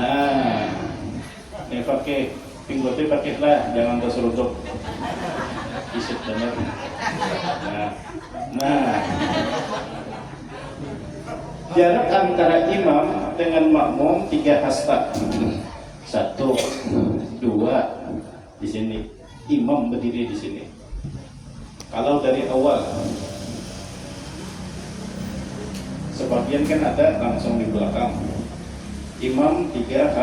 Nah, ini pakai pinggulnya pakai lah, jangan keseruduk. Isip bener. Nah, jarak antara imam dengan makmum 3 hasta. 1, 2 di sini. Imam berdiri di sini. Kalau dari awal, sebagian kan ada langsung di belakang. Imam 3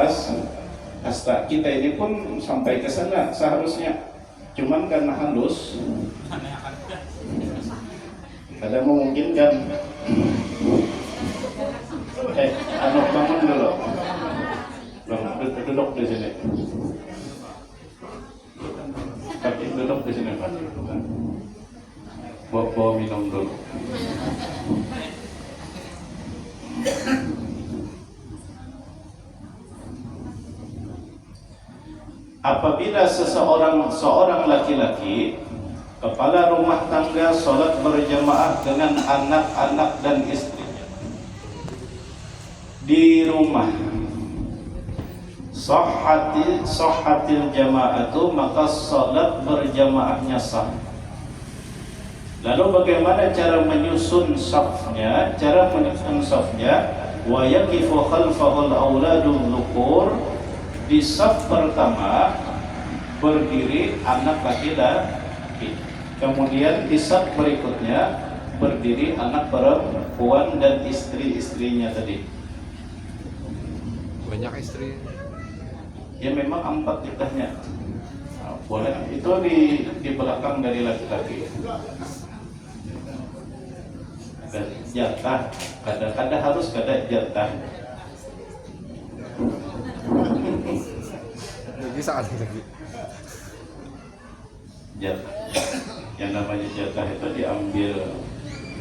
hasta. Kita ini pun sampai ke sana seharusnya. Cuman karena halus, ada memungkinkan. Bangun dulu. Duduk di sini. Kaki duduk di sini, Pak. Bawa minum dulu. Apabila seorang laki-laki kepala rumah tangga sholat berjamaah dengan anak-anak dan istrinya di rumah, sahhatil jama'atu, maka sholat berjamaahnya sah. Lalu bagaimana cara menyusun safnya? Wa yaqifu khalfahul auladul dhukur. Di saf pertama berdiri anak laki-laki, kemudian di saf berikutnya berdiri anak perempuan dan istri-istrinya tadi. Banyak istri. Ya memang 4 nikahnya. Nah, boleh itu di belakang dari laki-laki. Dan jatah, kadang-kadang harus ada jatah. Bisa lagi. Jatah. Yang namanya jatah itu diambil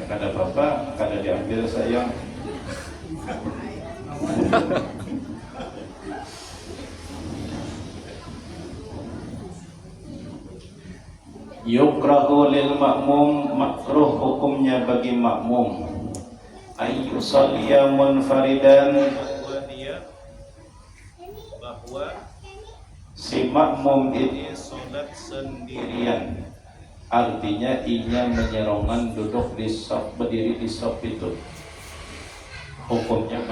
kada bapak, kada diambil sayang. Yukrahu lil makmum, makruh hukumnya bagi makmum ayu salliya munfaridan, bahwa si makmum ini sholat sendirian, artinya inya menyerongan duduk di saf, berdiri di saf itu. Hukumnya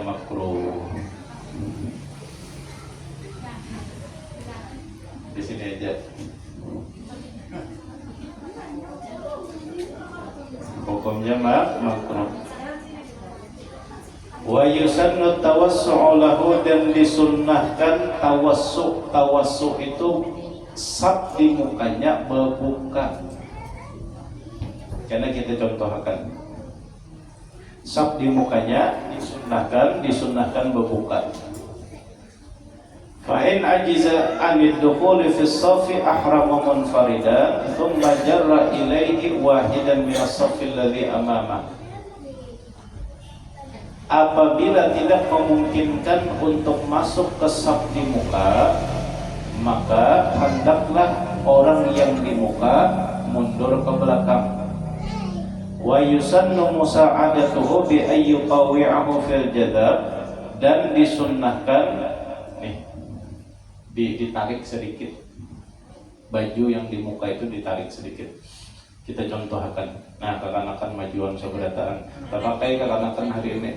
makruh. Di sini aja. Hukumnya makruh. Wa yusannu tawassu'u lahu, dan disunnahkan tawassu itu saf di mukanya berbuka. Karena kita contohkan saf di mukanya disunnahkan berbuka. Fa in ajiza anid dukhuli fi as-saffi ahrama munfaridan thumma jarra ilaihi wahidan min as-saffi alladhi amamah. Apabila tidak memungkinkan untuk masuk ke saf di muka, maka hendaklah orang yang di muka mundur ke belakang. Wa yusannu musa'adatuhu bi ayyi qawi'ahu fil jadab, dan disunnahkan ditarik sedikit, baju yang di muka itu ditarik sedikit. Kita contohkan, nah kekanakan majuan seberataan, terpakai kekanakan hari ini.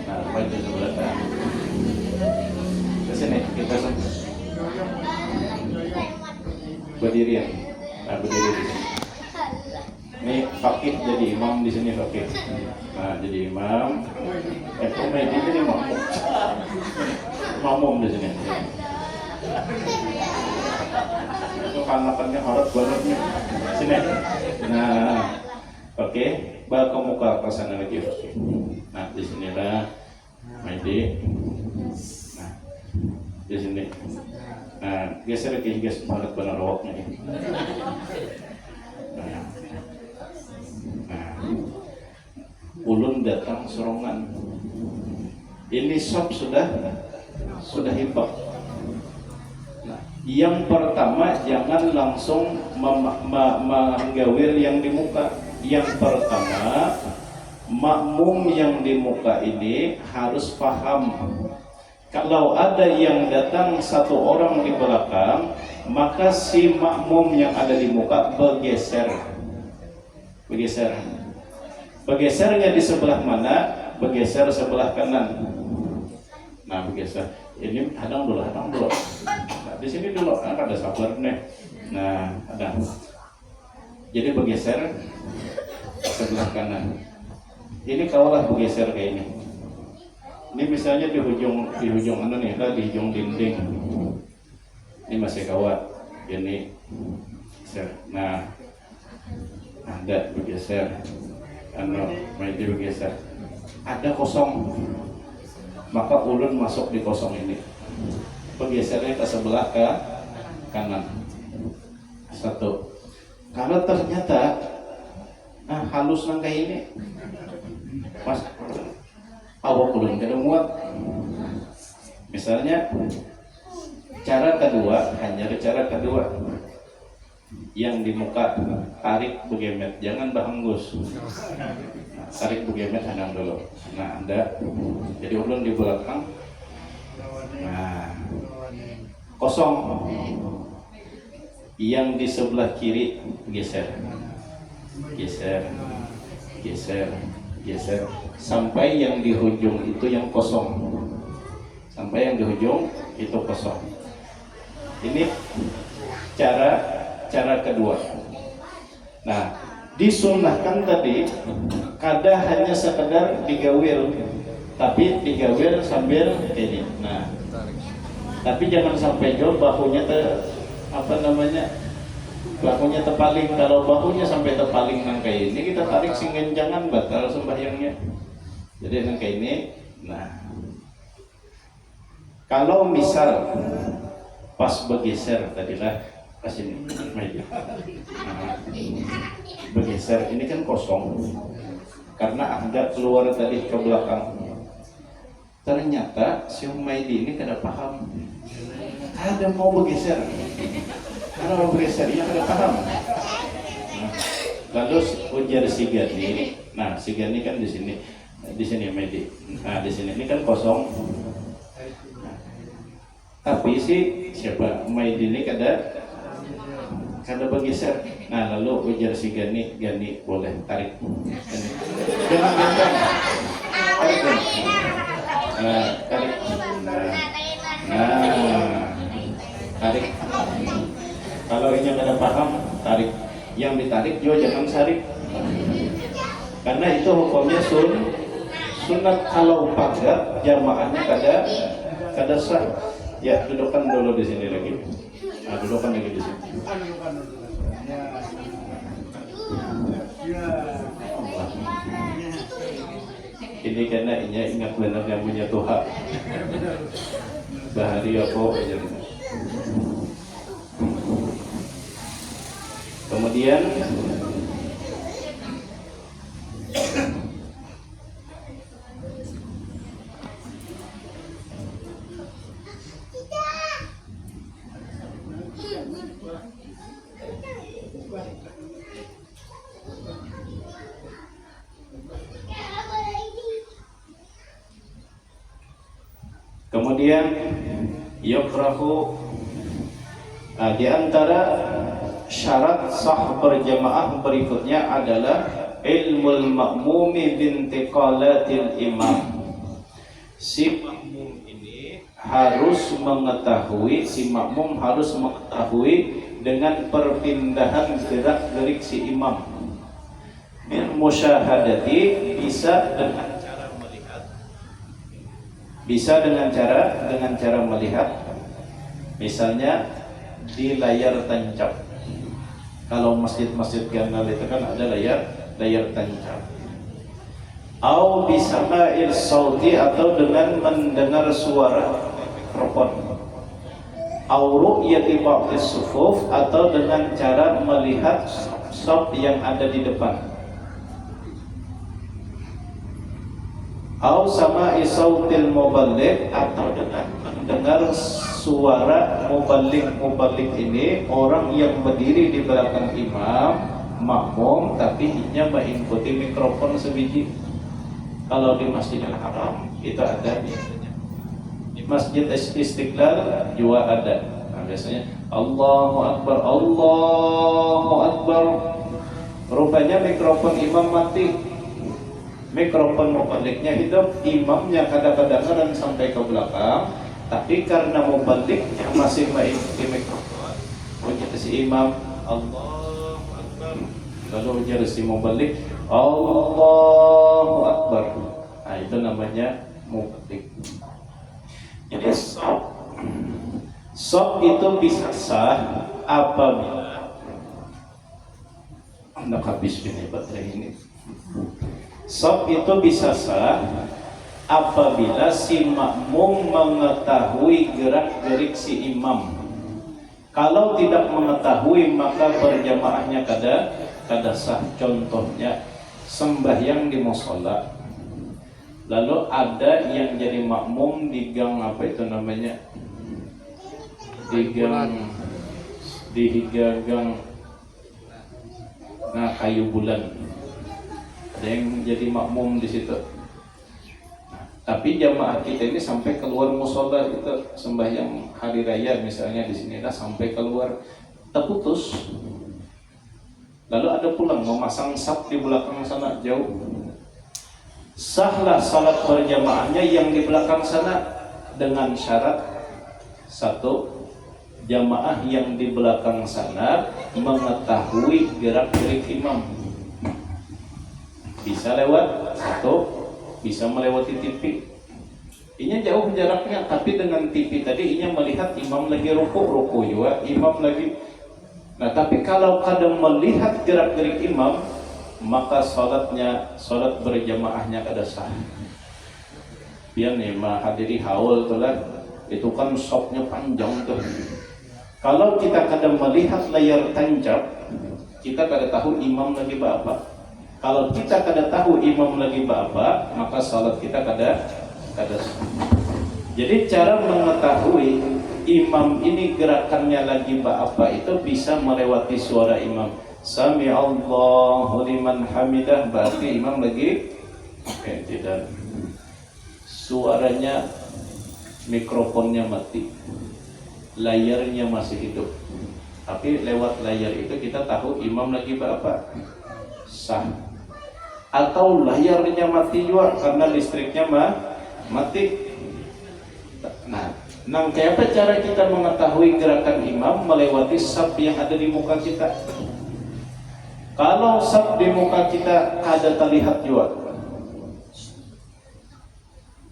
Nah baju seberataan. Kesini kita berdiri ya. Nah berdiri di sini. Ini fakih jadi imam di sini fakih. Nah jadi imam. Komedi jadi makmum di sini. Itu kanakannya harus banget nih. Sini. Nah, oke. Bal ke muka ke sana lagi. Nah di sini lah. Medi. Nah di sini. Nah geser lagi guys, harus benar rawaknya ini. Nah, ulun datang serongan. Ini sop sudah hibah. Nah, yang pertama jangan langsung menggawir yang di muka. Yang pertama makmum yang di muka ini harus paham. Kalau ada yang datang satu orang di belakang, maka si makmum yang ada di muka bergeser. Bergesernya di sebelah mana? Bergeser sebelah kanan. Nah, bergeser. Ini hadang dulu. Nah, di sini dulu, ada sabar nih. Nah, ada. Jadi bergeser sebelah kanan. Ini kawalah bergeser kayak ini. Ini misalnya di ujung mana nih? Di ujung dinding. Ini masih kawat. Ini geser. Nah, ada bergeser. Masih bergeser. Ada kosong. Maka ulun masuk di kosong ini. Bergesernya ke sebelah ke kanan. Satu. Kalau ternyata halus nang kayak ini, mas awak ulun kada muat. Misalnya cara kedua, yang di muka tarik begemet, jangan bahanggus. Tarik begemet hadang dulu. Nah, Anda jadi ulun di belakang. Nah, kosong. Yang di sebelah kiri geser sampai yang di ujung itu yang kosong. Ini cara kedua. Nah, disunahkan tadi kada hanya sekedar digawil, tapi digawil sambil ini. Nah, tapi jangan sampai jauh bahunya bahunya terpaling. Kalau bahunya sampai terpaling nang kayak ini, kita tarik singen jangan batal sembahyangnya. Jadi nang kayak ini. Nah, kalau misal pas bergeser tadilah pas ini meja. Nah, bergeser ini kan kosong karena Anda keluar tadi ke belakang. Ternyata si Umaidi ini kada paham. Ada mau bergeser. Karena mau bergeser ia kada paham. Nah, lalu ujar si Gani. Nah, si Gani kan di sini Umaidi. Nah, di sini ini kan kosong. Nah, tapi siapa Umaidi ini kada bergeser. Nah, lalu ujar si Gani boleh tarik. Jangan ganteng. Tarik. Nah, tarik. Tarik. Kalau ini kada paham, tarik. Yang ditarik juga jangan sarik. Karena itu hukumnya sunat. Kalau pagar jamaahnya kada sah. Ya, dudukkan dulu di sini lagi. Nah, dudukkan lagi di sini. Ini karena ingat benar yang punya Tuhan. Bahari apa aja. Kemudian yukrahu di antara syarat sah berjamaah berikutnya adalah ilmul ma'mumi bintiqalatil imam. Si makmum harus mengetahui dengan perpindahan gerak-gerik si imam. Min musyahadati, bisa dengan cara melihat, misalnya di layar tancap. Kalau masjid-masjid ganal itu kan ada layar tancap. Au bisama'il sauti, atau dengan mendengar suara mikrofon. Au ru'yati ba'dis sufuf, atau dengan cara melihat shaf yang ada di depan. Au sama'i sautil muballigh, atau dengan mendengar suara muballigh ini orang yang berdiri di belakang imam makmum tapi hanya mengikuti mikrofon sebiji. Kalau di Masjidil Haram itu ada biasanya. Di Masjid Istiqlal juga ada. Nah, biasanya Allahu Akbar, Allahu Akbar. Rupanya mikrofon imam mati. Mikrofon mubaliknya hidup, imamnya kadang-kadang sampai ke belakang, tapi karena mubaliknya masih main di mikrofon. Jadi si imam Allahu Akbar, lalu jadi si mubalik Allahu Akbar. Nah, itu namanya mubalik. Jadi sok itu bisa sah apabila hendak habis ini baterai ini. Sok itu bisa sah apabila si makmum mengetahui gerak-gerik si imam. Kalau tidak mengetahui maka berjamaahnya kada sah. Contohnya sembahyang di mushola, lalu ada yang jadi makmum di gang apa itu namanya, di gang nah kayu bulan, ada yang jadi makmum di situ. Tapi jamaah kita ini sampai keluar mushola itu sembahyang hari raya misalnya di sini dah sampai keluar terputus. Lalu ada pulang memasang saf di belakang sana jauh. Sahlah salat berjamaahnya yang di belakang sana dengan syarat satu, jamaah yang di belakang sana mengetahui gerak-gerik imam. Bisa lewat satu, bisa melewati TV. Ini jauh jaraknya, tapi dengan TV tadi ini melihat imam lagi ruku juga, imam lagi. Nah, tapi kalau kadang melihat gerak-gerik imam, maka salat berjamaahnya kada sah. Biar nih hadiri haul tuh lah, itu kan sopnya panjang tuh. Kalau kita kadang melihat layar tancap, kita kada tahu imam lagi apa. Kalau kita kada tahu imam lagi apa, maka salat kita kada sah. Jadi cara mengetahui imam ini gerakannya lagi apa itu bisa melewati suara imam. Sami Allahu liman hamidah, berarti imam lagi tidak. Suaranya, mikrofonnya mati, layarnya masih hidup. Tapi lewat layar itu kita tahu imam lagi apa, sah. Atau layarnya mati juga karena listriknya mati. Nah, kayak apa cara kita mengetahui gerakan imam melewati saf yang ada di muka kita? Kalau saf di muka kita ada terlihat juga.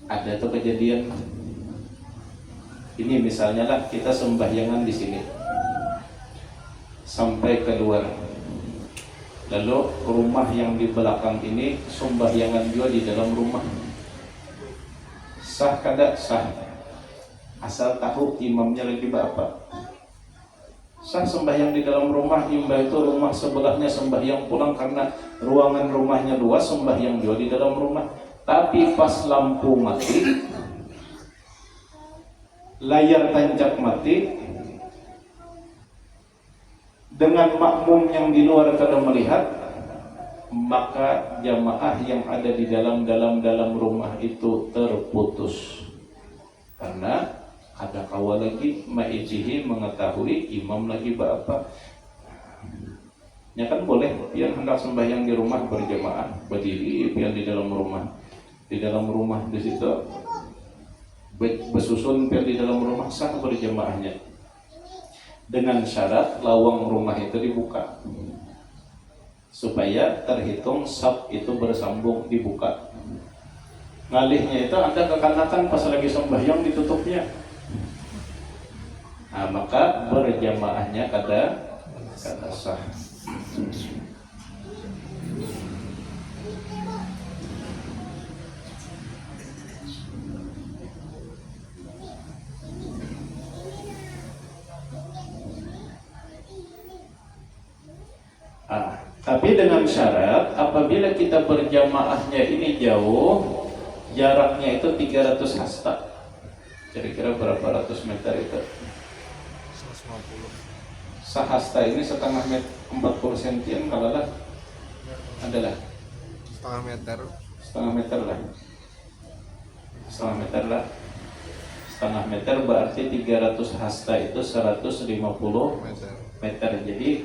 Ada tuh kejadian. Ini misalnya lah kita sembahyangan di sini sampai keluar. Lalu rumah yang di belakang ini sembahyangan juga di dalam rumah. Sah kada sah? Asal tahu imamnya lagi apa. Sah sembahyang di dalam rumah, imam itu rumah sebelahnya sembahyang pulang karena ruangan rumahnya luas, sembahyang juga di dalam rumah. Tapi pas lampu mati, layar tancap mati, dengan makmum yang di luar kada melihat, maka jamaah yang ada di dalam rumah itu terputus. Karena ada kawal lagi ma'ijihi mengetahui imam lagi apa. Ya kan boleh yang hendak sembahyang di rumah berjamaah berdiri, yang di dalam rumah. Di dalam rumah di situ bersusun di dalam rumah sah berjamaahnya. Dengan syarat lawang rumah itu dibuka. Supaya terhitung saf itu bersambung dibuka. Ngalihnya itu Anda kekanakan pas lagi sembahyang ditutupnya. Nah, maka berjamaahnya kada sah. Tapi dengan syarat apabila kita berjamaahnya ini jauh, jaraknya itu 300 hasta. Kira-kira berapa ratus meter itu? 150. Sahasta ini setengah meter, 40 sentian kalau lah adalah setengah setengah meter lah. Setengah meter lah. Setengah meter berarti 300 hasta itu 150 meter. Jadi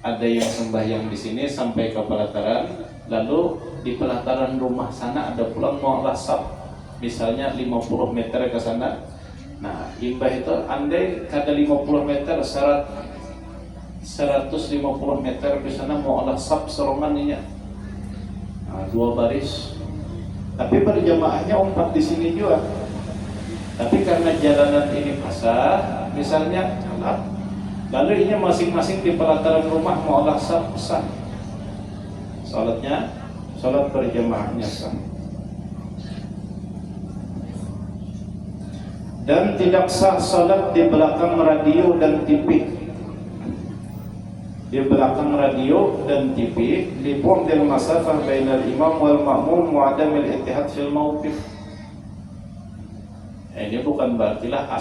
ada yang sembahyang di sini sampai ke pelataran, lalu di pelataran rumah sana ada pula mu'alah sab, misalnya 50 meter ke sana. Nah, imbah itu andai kada 50 meter, 150 meter di sana mu'alah sab serongannya. Nah, 2 baris. Tapi berjamaahnya 4 di sini juga. Tapi karena jalanan ini basah, misalnya lalu ini masing-masing di pelataran rumah mu'alah sah, salat berjamaahnya sah. Dan tidak sah salat di belakang radio dan TV. Di belakang radio dan TV, li bu'dil masafah bainal imam wal ma'mum wa adamil ittihad fil mawqif. Ini bukan berartilah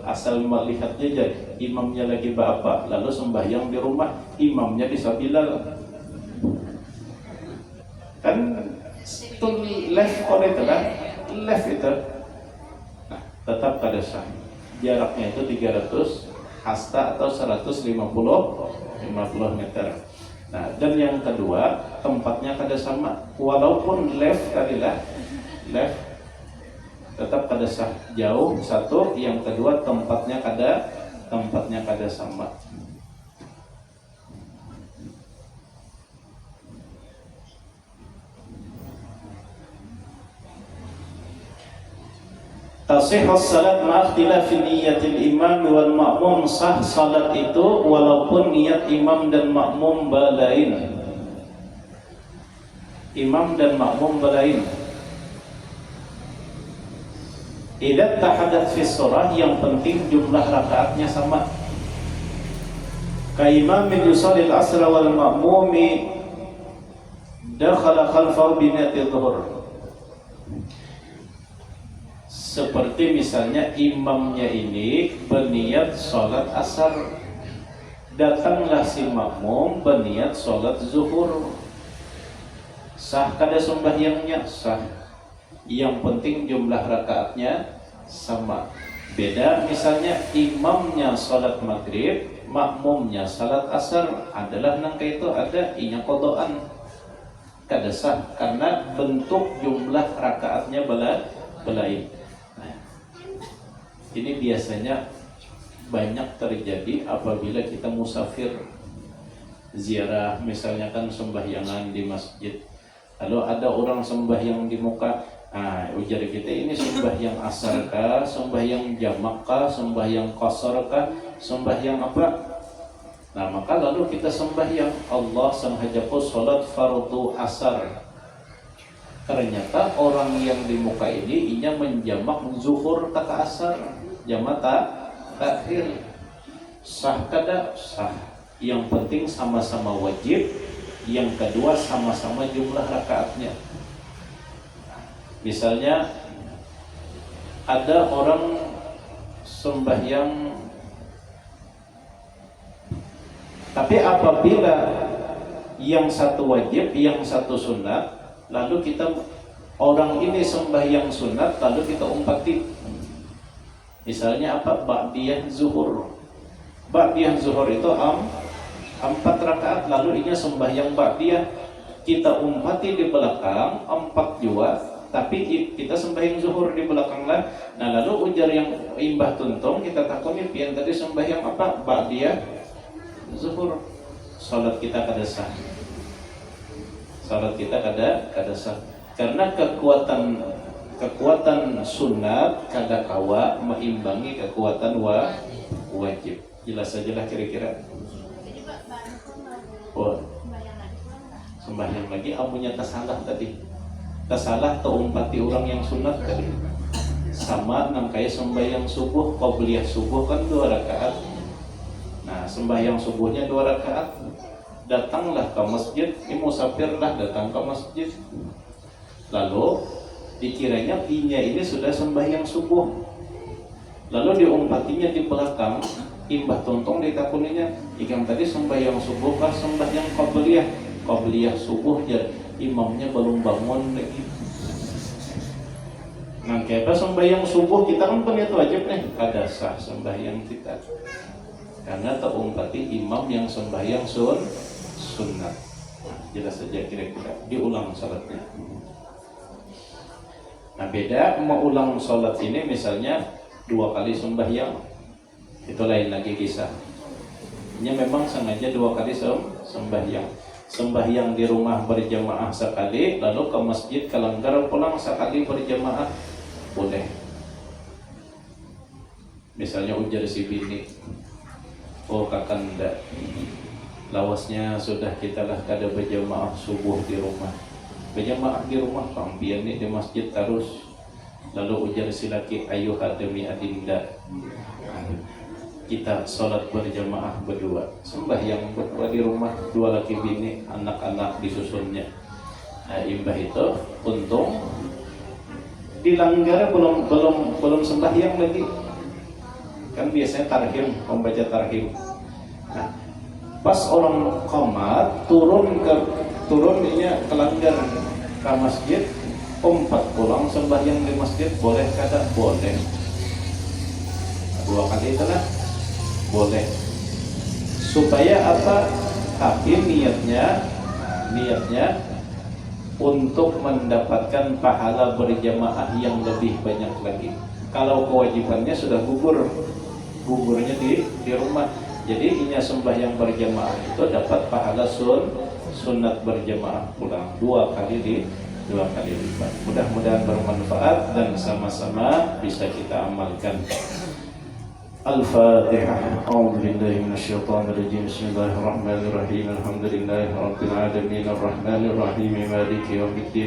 asal melihatnya jadi imamnya lagi apa, lalu sembahyang di rumah, imamnya bisa bilal. Kan itu left on itu kan, left itu. Nah, tetap kada sah. Jaraknya itu 300 hasta atau 150 meter. Nah, dan yang kedua, tempatnya kada sama. Walaupun left tadilah, left tetap kada sah. Jauh satu, yang kedua tempatnya kada sama. Tasihhus salat ma'a ikhtilafi niyatil imam wal ma'mum. Sah salat itu walaupun niat imam dan makmum balain. Imam dan makmum balain. Idza tahaddath fi surah, yang penting jumlah rakaatnya sama. Ka imamin yusalli al-asra wal ma'mumi dakhala khalfahu bi niyatil dhuhr. Seperti misalnya imamnya ini berniat sholat asar, datanglah si makmum berniat sholat zuhur. Sah kada sembahyangnya? Sah. Yang penting jumlah rakaatnya sama. Beda misalnya imamnya sholat maghrib, makmumnya sholat asar, adalah nangka itu ada inya kodoan. Kada sah karena bentuk jumlah rakaatnya belain. Ini biasanya banyak terjadi apabila kita musafir ziarah, misalnya kan sembahyangan di masjid, lalu ada orang sembahyang di muka. Ujar kita ini sembahyang asar kah, sembahyang jamak kah, sembahyang qasar kah, sembahyang apa? Nah, maka lalu kita sembahyang Allah sengajaku sholat fardu asar. Ternyata orang yang di muka ini inya menjamak zuhur kata asar, jamak takhir. Sah kada? Sah. Yang penting sama-sama wajib. Yang kedua sama-sama jumlah rakaatnya. Misalnya ada orang sembahyang, tapi apabila yang satu wajib, yang satu sunat, lalu kita orang ini sembahyang sunat, lalu kita umpati. Misalnya apa? Ba'diyah zuhur. Ba'diyah zuhur itu 4 rakaat, lalu ini sembahyang ba'diyah. Kita umpati di belakang 4 juga, tapi kita sembahyang zuhur di belakang lah. Nah, lalu ujar yang imbah tuntung, kita takutnya pian tadi sembahyang apa? Ba'diyah zuhur. Salat kita kada sah. Salat kita kada sah. Karena kekuatan sunat kada kawa meimbangi kekuatan wajib. Jelas sajalah kira-kira. Oh, sembahyang lagi amunya tasalah tadi. Tasalah umpati orang yang sunat tadi. Sama nang kaya sembahyang subuh, qabliyah subuh kan 2 rakaat. Nah, sembahyang subuhnya 2 rakaat. Datanglah ke masjid, musafirlah datang ke masjid. Lalu dikiranya inya ini sudah sembahyang subuh. Lalu diumpatinya di belakang, imbah tuntung ditakuninya, ikan tadi sembahyang subuh kah sembahyang qabliyah? Qabliyah subuh, jadi imamnya belum bangun lagi. Kayak pas sembahyang subuh kita kan niat wajib nih, kada sah sembahyang kita. Karena terumpati imam yang sembahyang sunnat. Jelas saja kira-kira diulang salatnya. Nah beda mau ulang salat ini misalnya 2 kali sembahyang, itu lain lagi kisah. Ini memang sengaja 2 kali sembahyang. Sembahyang di rumah berjamaah sekali, lalu ke masjid Kalanggar pulang sekali berjamaah boleh. Misalnya ujar si bini, oh kakanda, lawasnya sudah kita lah kada berjamaah subuh di rumah. Berjamaah di rumah pampian nih di masjid terus. Lalu ujar si laki, ayuh demi adinda, kita sholat berjamaah berdua, sembahyang berdua di rumah, 2 laki bini, anak-anak disusunnya. Nah, imbah itu untung dilanggar belum sembahyang lagi. Kan biasanya tarhim, membaca tarhim. Nah, pas orang qomat turun ini kelanggar ke masjid, empat pulang sembahyang di masjid boleh kada? Boleh. 2 kali itu lah boleh. Supaya apa? Tapi niatnya untuk mendapatkan pahala berjamaah yang lebih banyak lagi. Kalau kewajibannya sudah gugurnya di rumah. Jadi inya sembahyang berjamaah itu dapat pahala sunat berjamaah pulang 2 kali lipat. Mudah-mudahan bermanfaat dan sama-sama bisa kita amalkan. Al-Fatihah. A'udzubillahi minasyaitonirrajim. Bismillahirrahmanirrahim. Alhamdulillahirabbil alamin arrahmanirrahim maliki yaumiddin.